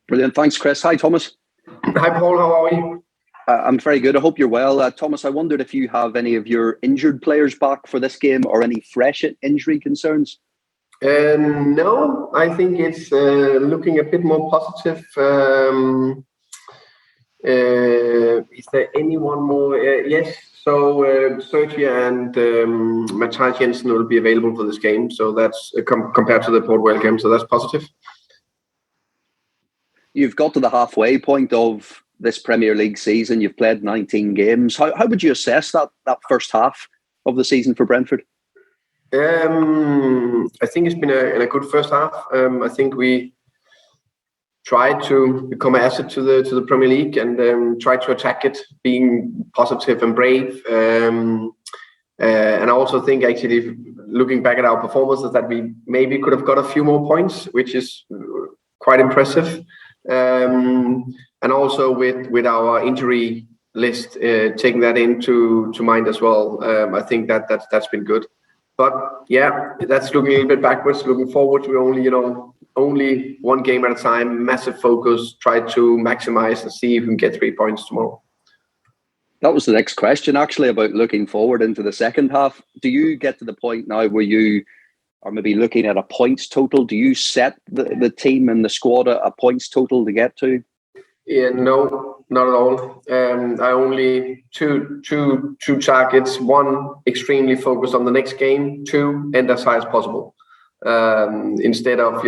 Brilliant. Thanks, Chris. Hi, Thomas. Hi, Paul. How are you? I'm very good. I hope you're well. Thomas, I wondered if you have any of your injured players back for this game or any fresh injury concerns? No, I think it's looking a bit more positive. Is there anyone more? Yes. So Sergio and Matthias Jensen will be available for this game. So that's compared to the Port Vale game. So that's positive. You've got to the halfway point of this Premier League season. You've played 19 games. How would you assess that first half of the season for Brentford? I think it's been a good first half. I think we tried to become an asset to the Premier League and try to attack it, being positive and brave. And I also think, actually, looking back at our performances, that we maybe could have got a few more points, which is quite impressive. And also with our injury list, taking that into mind as well. I think that's been good. But yeah, that's looking a little bit backwards. Looking forward, we only one game at a time, massive focus, try to maximize and see if we can get 3 points tomorrow. That was the next question, actually, about looking forward into the second half. Do you get to the point now where you are maybe looking at a points total? Do you set the team and the squad a points total to get to? Yeah, no, not at all. I only two targets. One, extremely focused on the next game. Two, end as high as possible. Instead of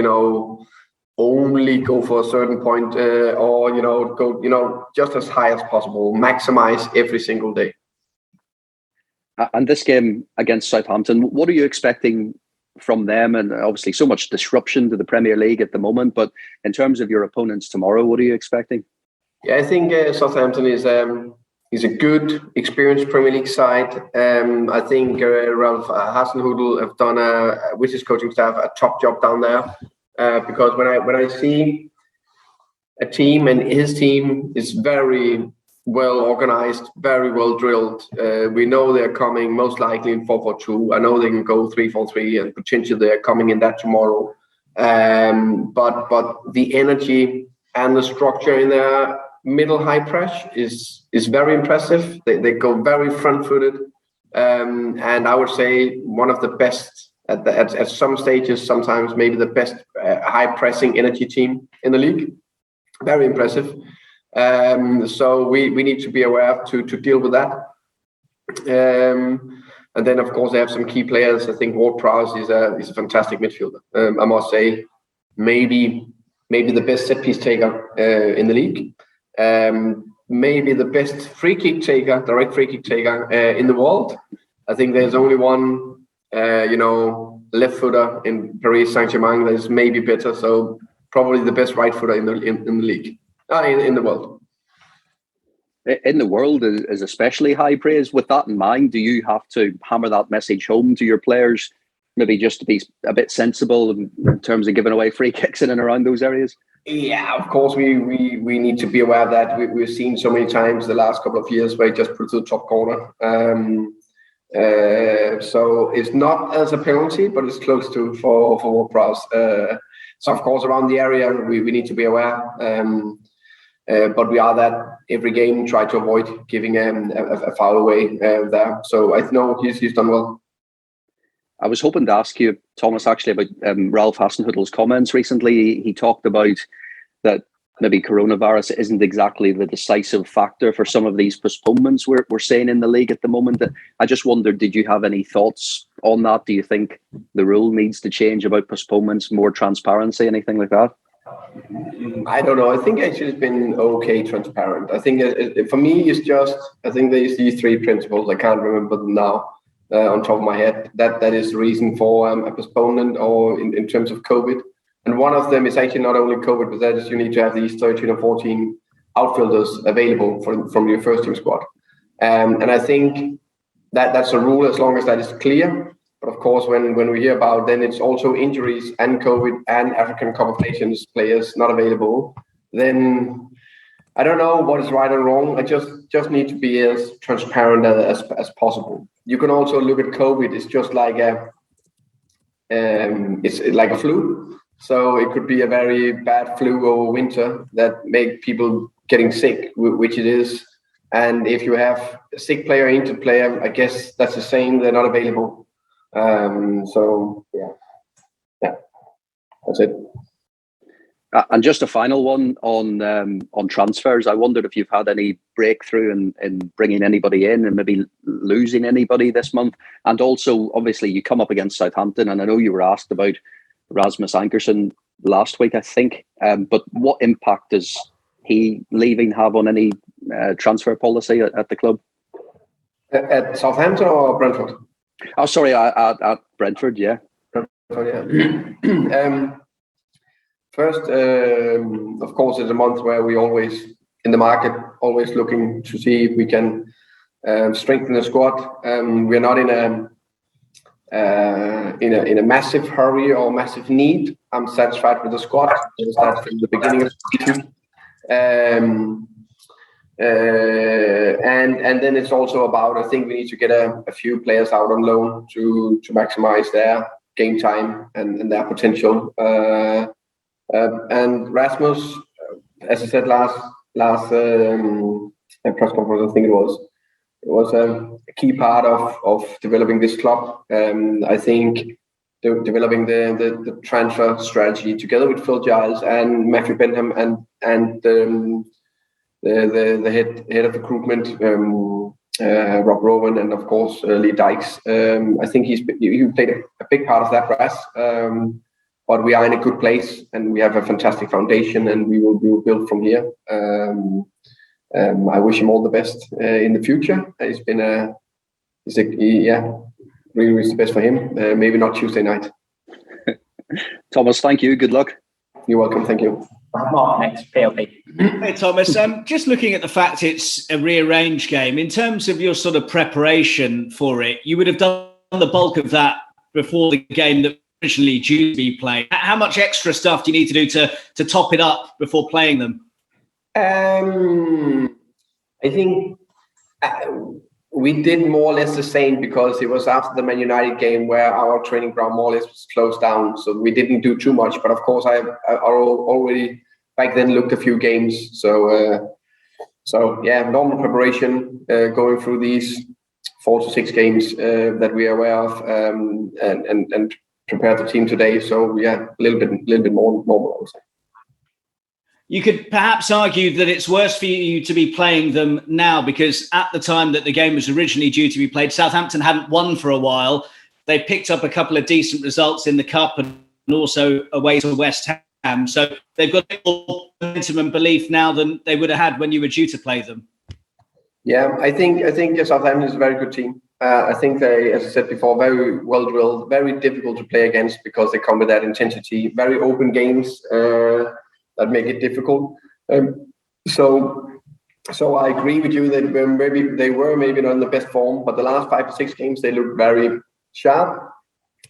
only go for a certain point or go just as high as possible. Maximize every single day. And this game against Southampton, what are you expecting from them? And obviously so much disruption to the Premier League at the moment, but in terms of your opponents tomorrow, what are you expecting? Yeah, I think Southampton is a good, experienced Premier League side. I think Ralph Hasenhüttl have done with his coaching staff a top job down there. Because when I see a team, and his team is very well organized, very well drilled. We know they're coming most likely in 4-4-2. I know they can go 3-4-3, and potentially they're coming in that tomorrow. But the energy and the structure in their middle high press is very impressive. They go very front-footed, and I would say one of the best at some stages. Sometimes maybe the best high pressing energy team in the league. Very impressive. So we need to be aware to deal with that. And then of course they have some key players. I think Ward-Prowse is a fantastic midfielder. I must say, maybe the best set piece taker in the league. Maybe the best free kick taker, direct free kick taker in the world. I think there's only one, left footer in Paris Saint-Germain that is maybe better. So probably the best right footer in the league, in the world. In the world is especially high praise. With that in mind, do you have to hammer that message home to your players, maybe just to be a bit sensible in terms of giving away free kicks in and around those areas? Yeah, of course we need to be aware of that. We've seen so many times the last couple of years where he just put to the top corner. So it's not as a penalty, but it's close to for Ward-Prowse. So of course around the area we need to be aware. But we are that every game, try to avoid giving a foul away there. So I know he's done well. I was hoping to ask you, Thomas, actually about Ralph Hasenhüttl's comments recently. He talked about that maybe coronavirus isn't exactly the decisive factor for some of these postponements we're seeing in the league at the moment. I just wondered, did you have any thoughts on that? Do you think the rule needs to change about postponements, more transparency, anything like that? I don't know. I think actually it's been okay transparent. I think for me it's just, I think there's these three principles. I can't remember them now on top of my head. That is the reason for a postponement or in terms of COVID. And one of them is actually not only COVID, but that is you need to have these 13 or 14 outfielders available from your first team squad. And I think that's a rule as long as that is clear. But of course, when we hear about then it's also injuries and COVID and African Cup of Nations players not available, then I don't know what is right or wrong. I just need to be as transparent as possible. You can also look at COVID. It's just like it's like a flu. So it could be a very bad flu over winter that make people getting sick, which it is. And if you have a sick player, injured player, I guess that's the same. They're not available. So yeah, that's it. And just a final one on transfers. I wondered if you've had any breakthrough in bringing anybody in and maybe losing anybody this month. And also, obviously, you come up against Southampton, and I know you were asked about Rasmus Ankersen last week, I think. But what impact does he leaving have on any transfer policy at the club? At Southampton or Brentford? Oh, sorry, at Brentford, yeah. Brentford, yeah. First, of course, it's a month where we always in the market, always looking to see if we can strengthen the squad. We're not in a massive hurry or massive need. I'm satisfied with the squad. That's from the beginning of the season. And then it's also about, I think we need to get a few players out on loan to maximize their game time and their potential. And Rasmus, as I said last press conference, I think it was a key part of developing this club. I think developing the transfer strategy together with Phil Giles and Matthew Benham and the head of recruitment, Rob Rowan, and of course Lee Dykes. I think he played a big part of that for us. But we are in a good place, and we have a fantastic foundation, and we will build from here. I wish him all the best in the future. It's been really wish the best for him. Maybe not Tuesday night. Thomas, thank you. Good luck. You're welcome. Thank you. Mark next, PLP. Hey, Thomas. Just looking at the fact it's a rearranged game, in terms of your sort of preparation for it, you would have done the bulk of that before the game that originally due to be played. How much extra stuff do you need to do to top it up before playing them? I think we did more or less the same, because it was after the Man United game where our training ground more or less was closed down. So we didn't do too much. But of course, I already back then looked a few games. So yeah, normal preparation going through these 4 to 6 games that we are aware of, and prepare the team today. So yeah, a little bit more normal, I would say. You could perhaps argue that it's worse for you to be playing them now, because at the time that the game was originally due to be played, Southampton hadn't won for a while. They picked up a couple of decent results in the Cup and also away to West Ham. So they've got more momentum and belief now than they would have had when you were due to play them. Yeah, I think Southampton is a very good team. I think they, as I said before, very well drilled, very difficult to play against because they come with that intensity, very open games that make it difficult. So I agree with you that maybe they were not in the best form, but the last 5 to 6 games, they look very sharp.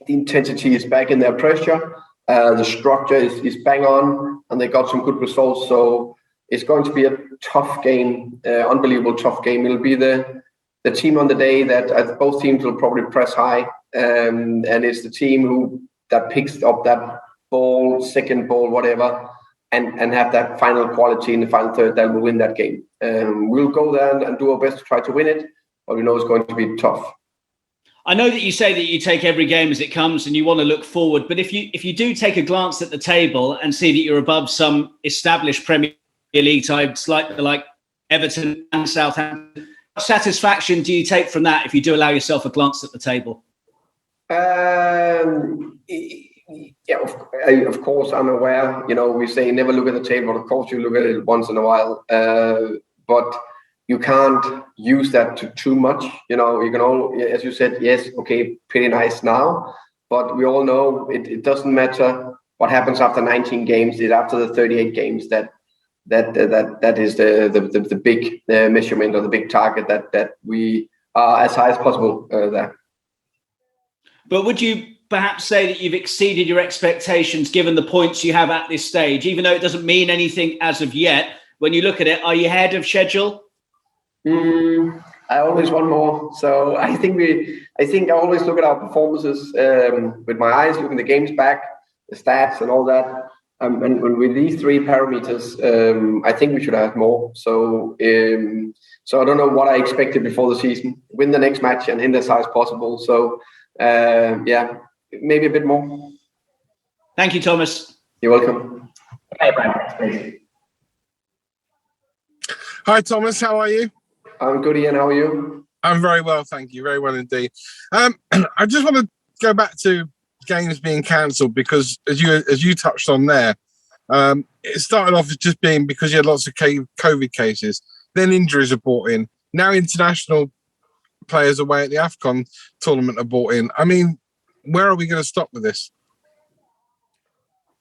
The intensity is back in their pressure. The structure is bang on, and they got some good results. So it's going to be a tough game, unbelievable tough game. It'll be the team on the day that both teams will probably press high, and it's the team that picks up that ball, second ball, whatever, and have that final quality in the final third that will win that game. We'll go there and do our best to try to win it, but we know it's going to be tough. I know that you say that you take every game as it comes and you want to look forward, but if you do take a glance at the table and see that you're above some established Premier League sides like Everton and Southampton, what satisfaction do you take from that if you do allow yourself a glance at the table? Yeah, of course, I'm aware. We say never look at the table, but of course you look at it once in a while. But you can't use that to too much. You can all, as you said, yes, okay, pretty nice now. But we all know it doesn't matter what happens after 19 games. It's after the 38 games that is the big measurement, or the big target that we are as high as possible there. But would you perhaps say that you've exceeded your expectations given the points you have at this stage, even though it doesn't mean anything as of yet? When you look at it, are you ahead of schedule? I always want more. So I think I always look at our performances with my eyes, looking the games back. the stats and all that. And with these three parameters, I think we should have more. So I don't know what I expected before the season. Win the next match and hit as high as possible. So maybe a bit more. Thank you, Thomas. You're welcome. Okay, Brian, please. Hi, Thomas. How are you? I'm good, Ian. How are you? I'm very well, thank you. Very well indeed. I just want to go back to games being cancelled because, as you touched on there, it started off as just being because you had lots of COVID cases. Then injuries are brought in. Now international players away at the AFCON tournament are brought in. I mean, where are we going to stop with this?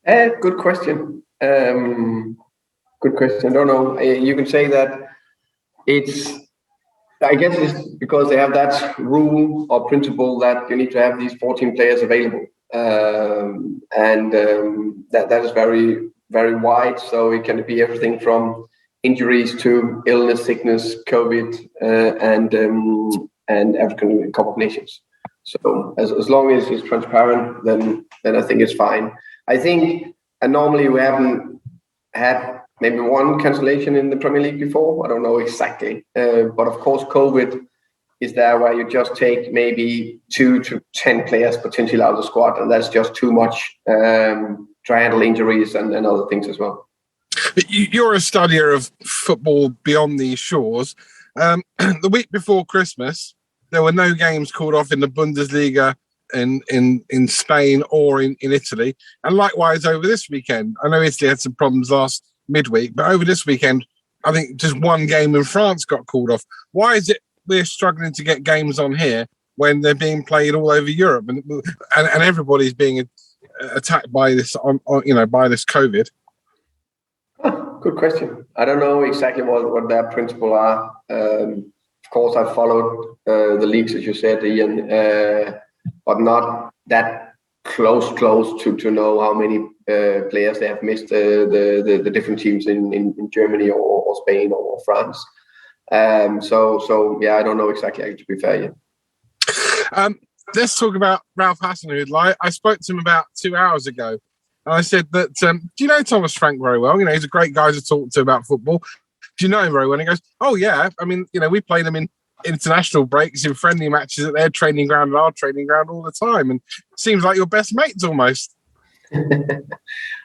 Good question. Good question. I don't know. You can say that I guess it's because they have that rule or principle that you need to have these 14 players available. That is very, very wide. So it can be everything from injuries to illness, sickness, COVID, and African Cup of Nations. So as long as it's transparent, then I think it's fine. I think, and normally we haven't had maybe one cancellation in the Premier League before. I don't know exactly. But of course, COVID is there where you just take maybe 2 to 10 players potentially out of the squad. And that's just too much to handle injuries and other things as well. You're a studier of football beyond these shores. The week before Christmas, there were no games called off in the Bundesliga in Spain or in Italy. And likewise over this weekend. I know Italy had some problems last midweek, but over this weekend, I think just one game in France got called off. Why is it we're struggling to get games on here when they're being played all over Europe and everybody's being attacked by this by this COVID? Good question. I don't know exactly what their principle are. Of course, I followed the leagues, as you said, Ian, but not that close to know how many players they have missed the different teams in Germany or Spain or France. So I don't know exactly, to be fair. Yeah. Let's talk about Ralph Hasenhüttl. I spoke to him about 2 hours ago. And I said that, do you know Thomas Frank very well? You know, he's a great guy to talk to about football. Do you know him very well? And he goes, oh, yeah. I mean, we play them in international breaks, in friendly matches at their training ground and our training ground all the time. And it seems like your best mates almost.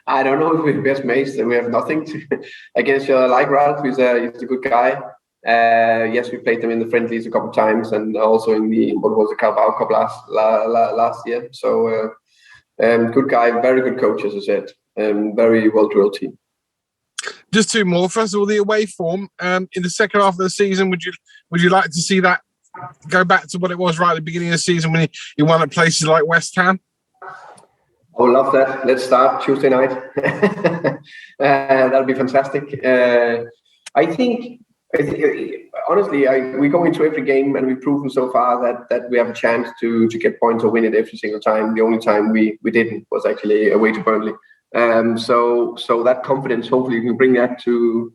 I don't know if we're best mates. We have nothing against you. I like Ralph. He's a good guy. Yes, we played them in the friendlies a couple of times and also in the Carabao Cup last year. So good guy, very good coach, as I said. Very well drilled team. Just two more. First of all, the away form in the second half of the season. Would you like to see that go back to what it was right at the beginning of the season when you won at places like West Ham? I would love that. Let's start Tuesday night. That'll be fantastic. I think honestly, we go into every game and we've proven so far that we have a chance to get points or win it every single time. The only time we didn't was actually away to Burnley. So that confidence, hopefully you can bring that to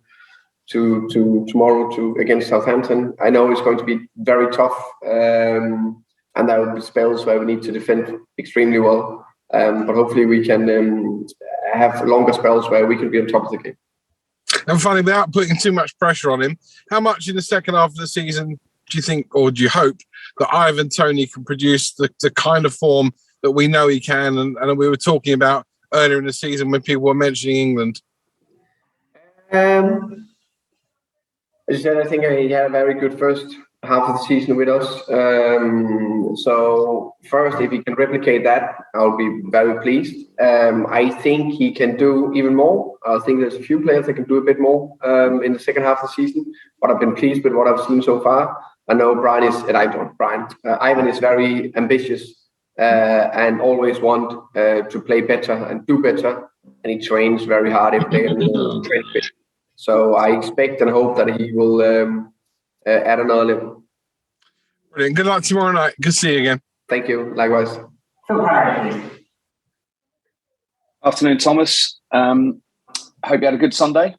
tomorrow against Southampton. I know it's going to be very tough, and there will be spells where we need to defend extremely well. But hopefully we can have longer spells where we can be on top of the game. And finally, without putting too much pressure on him, how much in the second half of the season do you think, or do you hope, that Ivan Toney can produce the kind of form that we know he can, and we were talking about earlier in the season when people were mentioning England? As you said, I think he had a very good first half of the season with us. So first, if he can replicate that, I'll be very pleased. I think he can do even more. I think there's a few players that can do a bit more in the second half of the season, but I've been pleased with what I've seen so far. I know Ivan is very ambitious and always want to play better and do better, and he trains very hard every day in the training pitch. So I expect and hope that he will add another level. Brilliant. Good luck tomorrow night. Good to see you again. Thank you. Likewise. Afternoon, Thomas. Hope you had a good Sunday.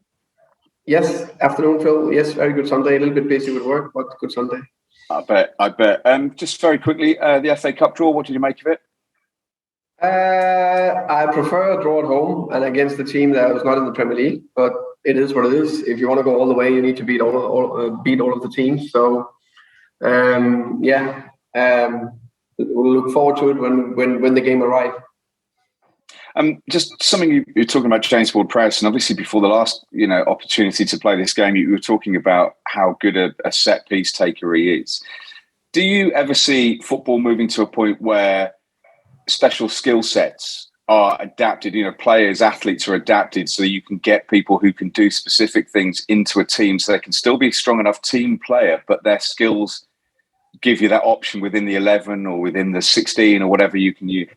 Yes. Afternoon, Phil. Yes, very good Sunday. A little bit busy with work, but good Sunday. I bet. Just very quickly, the FA Cup draw, what did you make of it? I prefer a draw at home and against the team that was not in the Premier League, but it is what it is. If you want to go all the way, you need to beat all of the teams. So, we'll look forward to it when the game arrives. Just something you're talking about, James Ward-Prowse, and obviously before the last opportunity to play this game, you were talking about how good a set piece taker he is. Do you ever see football moving to a point where special skill sets are adapted? Players, athletes are adapted so you can get people who can do specific things into a team, so they can still be a strong enough team player, but their skills give you that option within the 11 or within the 16 or whatever you can use?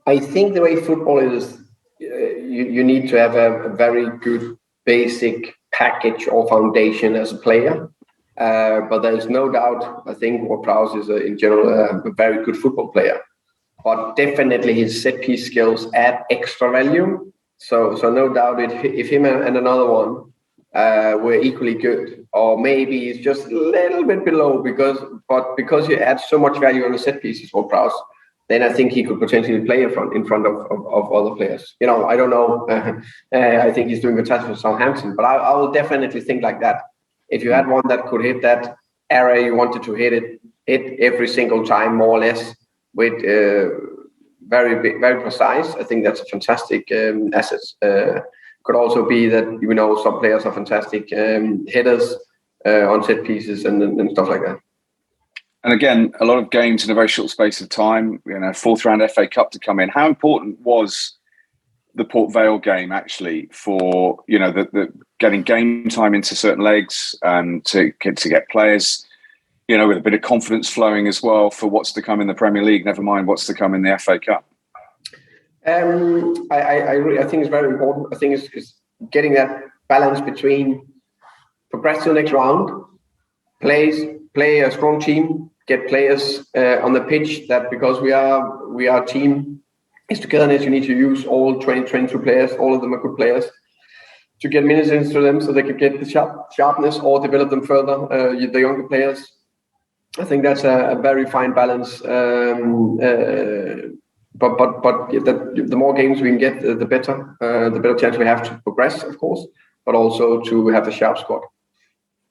I think the way football is, you need to have a very good basic package or foundation as a player. But there's no doubt, I think Ward-Prowse is in general a very good football player. But definitely his set piece skills add extra value. So no doubt if him and another one were equally good, or maybe it's just a little bit below because you add so much value on the set pieces, Ward-Prowse, then I think he could potentially play in front of other players. I don't know. I think he's doing fantastic for Southampton, but I will definitely think like that. If you had one that could hit that area you wanted to hit every single time, more or less, with very precise, I think that's a fantastic asset. Could also be that some players are fantastic hitters on set pieces and stuff like that. And again, a lot of games in a very short space of time. Fourth round FA Cup to come in. How important was the Port Vale game actually for the getting game time into certain legs and to get players with a bit of confidence flowing as well for what's to come in the Premier League, never mind what's to come in the FA Cup? I think it's very important. I think it's getting that balance between progress to the next round, play a strong team, get players on the pitch, that because we are a team, it's togetherness. You need to use all 22 players, all of them are good players, to get minutes into them so they can get the sharpness or develop them further, the younger players. I think that's a very fine balance. But the more games we can get, the better chance we have to progress, of course, but also to have a sharp squad.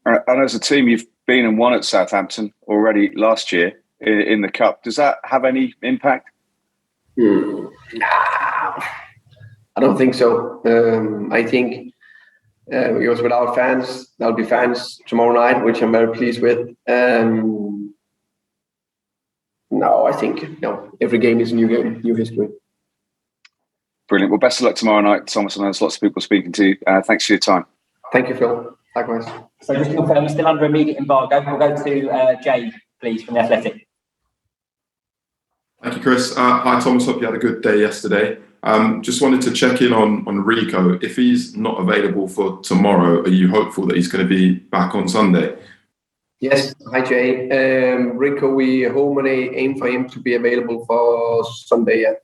And as a team, you've been and won at Southampton already last year in the Cup. Does that have any impact? I don't think so. I think it was without fans. There'll be fans tomorrow night, which I'm very pleased with. I think every game is a new game, new history. Brilliant. Well, best of luck tomorrow night, Thomas. And there's lots of people speaking to you. Thanks for your time. Thank you, Phil. Likewise. So just to confirm, we're still under immediate embargo. We'll go to Jay, please, from The Athletic. Thank you, Chris. Hi, Thomas. Hope you had a good day yesterday. Just wanted to check in on Rico. If he's not available for tomorrow, are you hopeful that he's going to be back on Sunday? Yes. Hi, Jay. Rico, we home and aim for him to be available for Sunday. Yeah.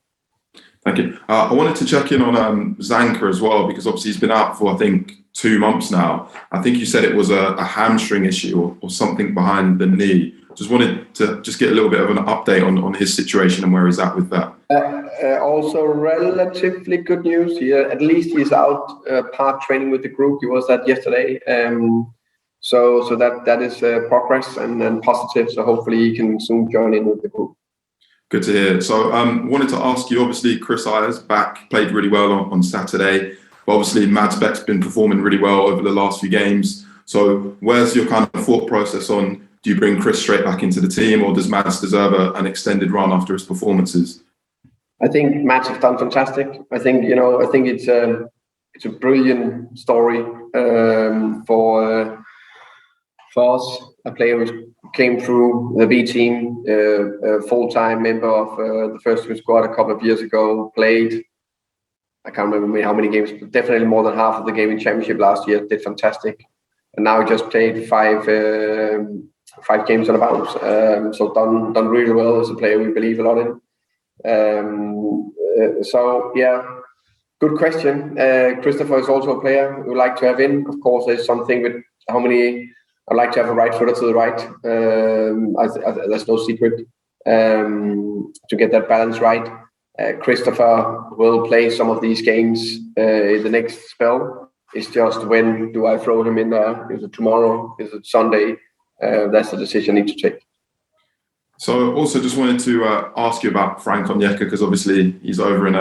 Thank you. I wanted to check in on Zanka as well, because obviously he's been out for, I think, 2 months now. I think you said it was a hamstring issue or something behind the knee. Just wanted to get a little bit of an update on his situation and where he's at with that. Also relatively good news. At least he's out part training with the group. He was that yesterday. So that is progress and positive. So hopefully he can soon join in with the group. Good to hear. So wanted to ask you, obviously Chris Ayers back, played really well on Saturday. But obviously Mads Beck's been performing really well over the last few games. So where's your kind of thought process on, do you bring Chris straight back into the team, or does Mads deserve an extended run after his performances? I think Mads has done fantastic. I think it's a brilliant story for us, a player who came through the B team, a full-time member of the first team squad a couple of years ago, played, I can't remember how many games, but definitely more than half of the game in Championship last year, did fantastic. And now he just played five games on a bounce. So done really well as a player we believe a lot in. Good question. Christopher is also a player we like to have in. Of course, there's something with how many I'd like to have a right footer to the right. There's no secret to get that balance right. Christopher will play some of these games in the next spell. It's just when do I throw him in there? Is it tomorrow? Is it Sunday? That's the decision I need to take. So also just wanted to ask you about Frank Onyeka, because obviously he's over in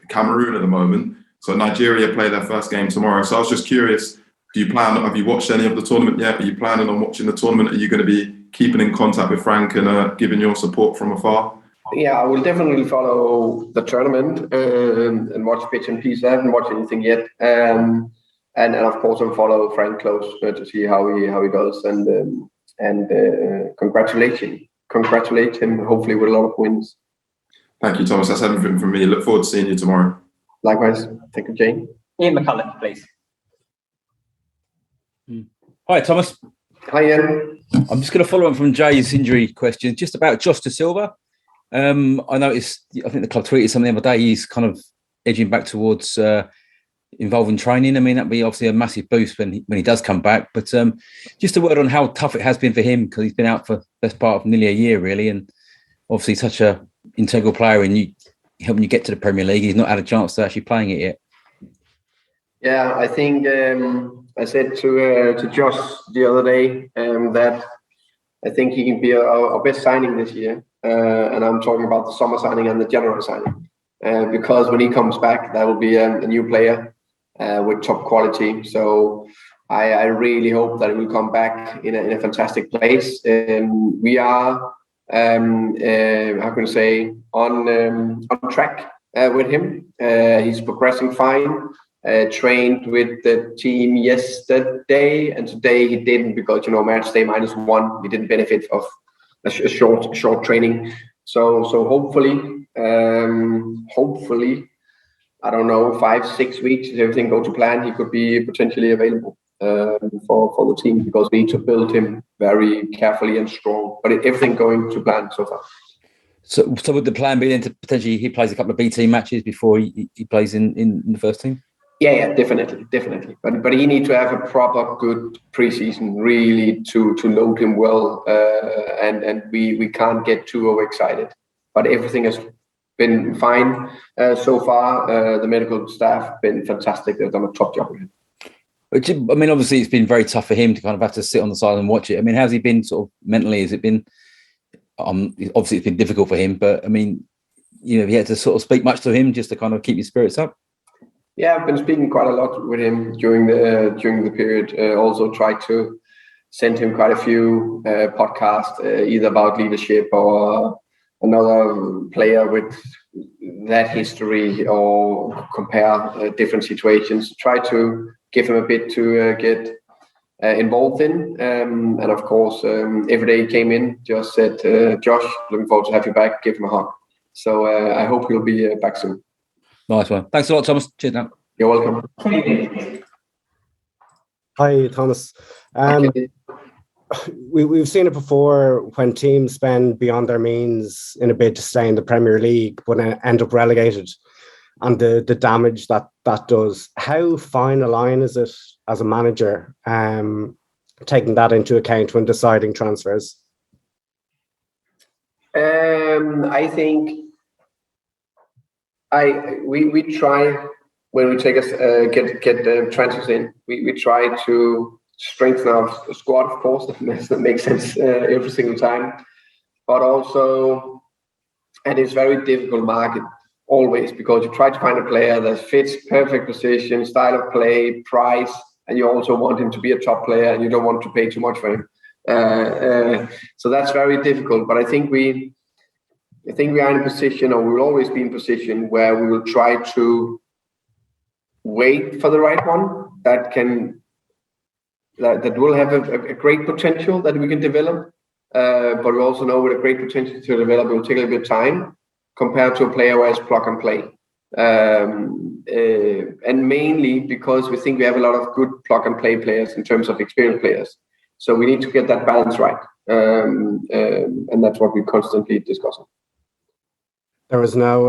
Cameroon at the moment. So Nigeria play their first game tomorrow. So I was just curious, have you watched any of the tournament yet? Are you planning on watching the tournament? Are you going to be keeping in contact with Frank and giving your support from afar? Yeah, I will definitely follow the tournament and watch bits and pieces. I haven't watched anything yet. And of course I'll follow Frank close to see how he does and congratulate him, hopefully with a lot of wins. Thank you, Thomas. That's everything from me. Look forward to seeing you tomorrow. Likewise. Thank you, Jane. Ian McCulloch, please. Hi, Thomas. Hi, Ian. I'm just going to follow on from Jay's injury question, just about Josh Da Silva. I noticed, I think the club tweeted something the other day, he's kind of edging back towards involving training. I mean, that'd be obviously a massive boost when he does come back. But just a word on how tough it has been for him, because he's been out for the best part of nearly a year, really, and obviously such a integral player in helping you get to the Premier League. He's not had a chance to actually playing it yet. Yeah, I think I said to Josh the other day that I think he can be our best signing this year, and I'm talking about the summer signing and the January signing, because when he comes back, that will be a new player with top quality. So I really hope that he will come back in a fantastic place. We are how can I say on track with him. He's progressing fine. Trained with the team yesterday, and today he didn't, because match day -1, he didn't benefit of a short training. So hopefully, I don't know, 5-6 weeks, if everything goes to plan, he could be potentially available for the team, because we need to build him very carefully and strong. But everything going to plan so far. So would the plan be then to potentially he plays a couple of B team matches before he plays in the first team? Yeah, definitely. But he needs to have a proper good preseason, really, to load him well, and we can't get too overexcited. But everything has been fine so far. The medical staff have been fantastic. They've done a top job with him. Which, I mean, obviously it's been very tough for him to kind of have to sit on the side and watch it. I mean, how's he been sort of mentally? Has it been obviously it's been difficult for him, but I mean, he had to sort of speak much to him just to kind of keep his spirits up? Yeah, I've been speaking quite a lot with him during the period. Also tried to send him quite a few podcasts, either about leadership or another player with that history, or compare different situations. Try to give him a bit to get involved in. And of course, every day he came in, just said, Josh, looking forward to have you back, give him a hug. So I hope he'll be back soon. Nice one. Thanks a lot, Thomas. Cheers now. You're welcome. Hi, Thomas. We've seen it before when teams spend beyond their means in a bid to stay in the Premier League, but end up relegated, and the damage that does. How fine a line is it as a manager, taking that into account when deciding transfers? I think we try, when we take us get transfers in, we try to strengthen our squad, of course. That makes sense every single time. But also, and it's a very difficult market always, because you try to find a player that fits perfect position, style of play, price, and you also want him to be a top player, and you don't want to pay too much for him. So that's very difficult. But I think we are in a position, or we will always be in a position, where we will try to wait for the right one that will have a great potential that we can develop. But we also know with a great potential to develop, it will take a little bit of time compared to a player where it's plug and play. And mainly because we think we have a lot of good plug and play players in terms of experienced players. So we need to get that balance right. And that's what we constantly discuss. There was no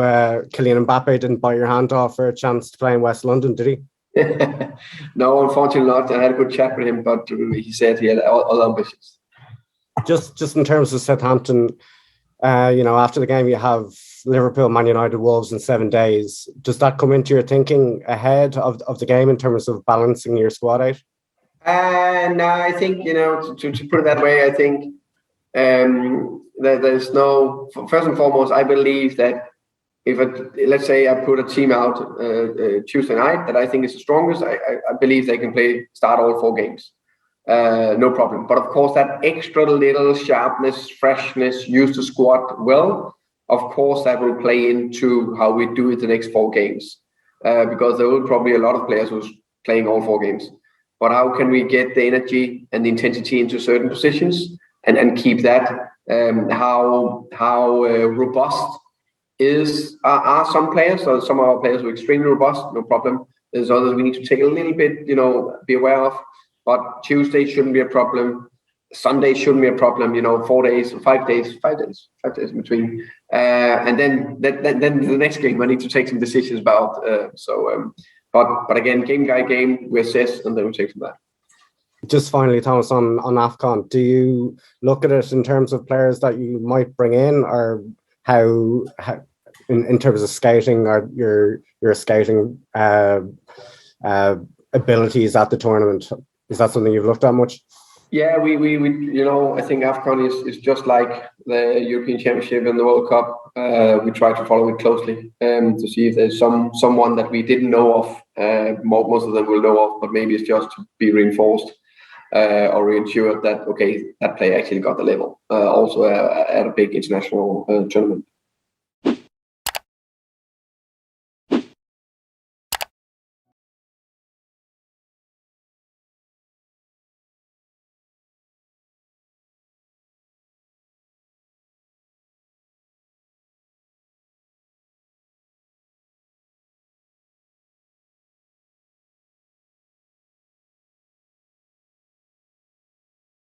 Kylian Mbappe didn't bite your hand off for a chance to play in West London, did he? No, unfortunately not. I had a good chat with him, but he said he had other ambitions. Just in terms of Southampton, after the game you have Liverpool, Man United, Wolves in 7 days. Does that come into your thinking ahead of the game in terms of balancing your squad out? No, I think, to put it that way, I think there's no, first and foremost, I believe that let's say I put a team out Tuesday night that I think is the strongest, I believe they can start all 4 games. No problem. But of course, that extra little sharpness, freshness, use the squad well, of course, that will play into how we do it the next 4 games. Because there will probably be a lot of players who's playing all 4 games. But how can we get the energy and the intensity into certain positions and keep that? How robust are some players? So some of our players are extremely robust, no problem. There's others we need to take a little bit, be aware of. But Tuesday shouldn't be a problem. Sunday shouldn't be a problem. 4 days, 5 days in between. And then the next game, I need to take some decisions about. But again, game by game, we assess and then we take from that. Just finally, Thomas, on AFCON, do you look at it in terms of players that you might bring in, or how in terms of scouting, or your scouting abilities at the tournament? Is that something you've looked at much? Yeah, we I think AFCON is just like the European Championship and the World Cup. We try to follow it closely to see if there's someone that we didn't know of. Most of them will know of, but maybe it's just to be reinforced or reassured that, okay, that player actually got the level. Also at a big international tournament.